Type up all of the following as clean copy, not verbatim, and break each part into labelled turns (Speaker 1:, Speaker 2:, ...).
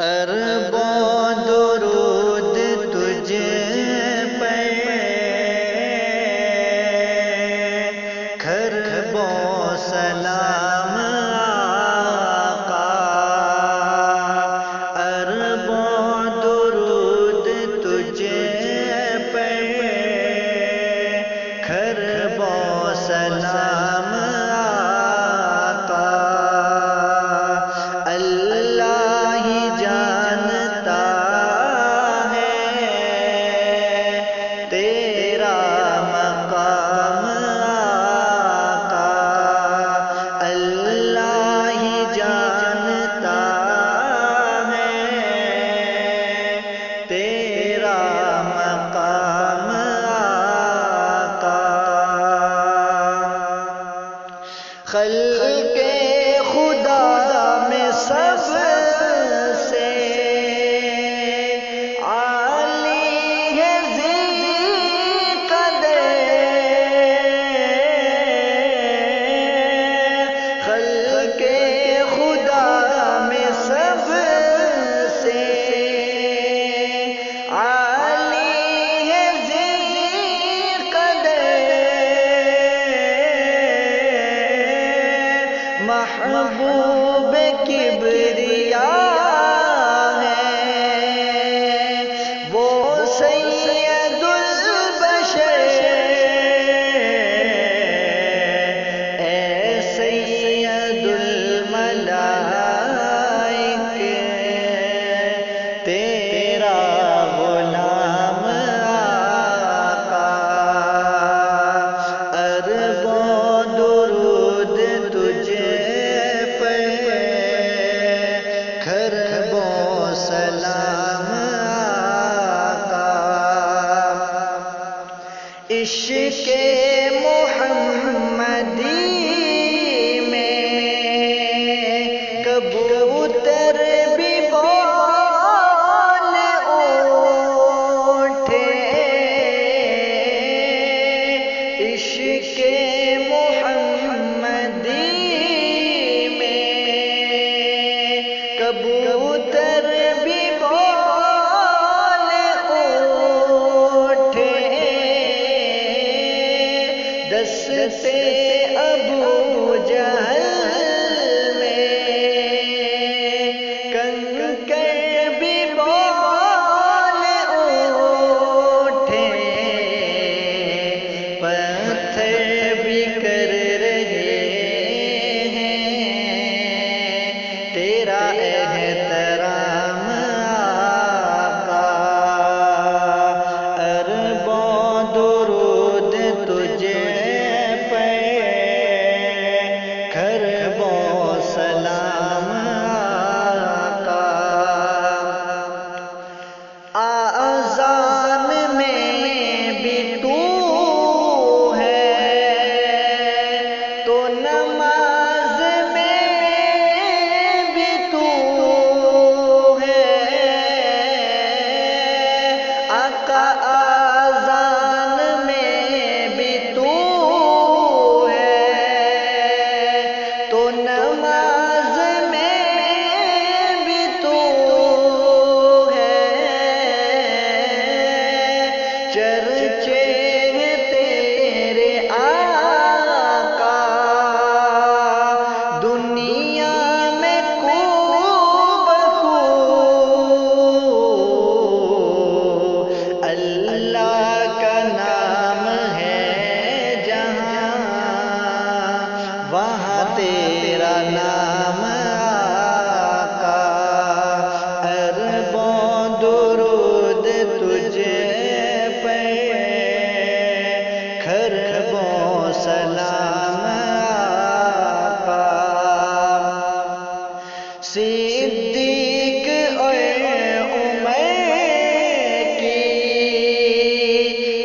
Speaker 1: اربوں درود تجھ پہ، خربوں سلام آقا، اربوں درود تجھ پہ، خربوں سلام آقا، اللہ ہی جانتا ہے تیرا مقام آقا، اللہ ہی جانتا ہے تیرا مقام آقا، خلق خدا میں سب سے عالی ہے ذی قدر، خلق خدا میں سب سے عالی ہے ذی قدر، محبوب کبریا ہے وہ سید البشر، اے سید الملائک تیرا غلام آقا، اربوں درود تجھ پہ، خربوں سلام آقا، عشق محمدی میں کبوتر بھی بول اٹھے، عشق محمدی میں کبوتر بھی بول اٹھے، دستے ابو جہل میں کنکر بھی بول اٹھے، پتھر بھی کر رہے ہیں تیرا احترام آقا، اربوں درود تجھ پہ، خربوں سلام آقا، آذان میں بھی تو ہے تو نماز میں بھی تو ہے، آقا آذان میں بھی تو ہے تو نماز میں بھی تو ہے، چرچے ہیں تیرے آقا دنیا میں کو بکو، اللہ کا نام ہے جہاں وہاں تیرا نام آقا، اربوں درود تجھ پہ، خربوں سلام آقا، صدیق اور عمر کی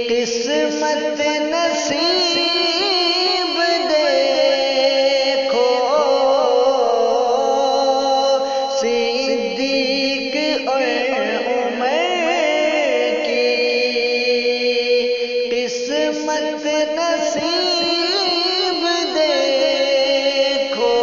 Speaker 1: قسمت نصیب دیکھو، صدیق اور عمر کی قسمت نصیب دیکھو،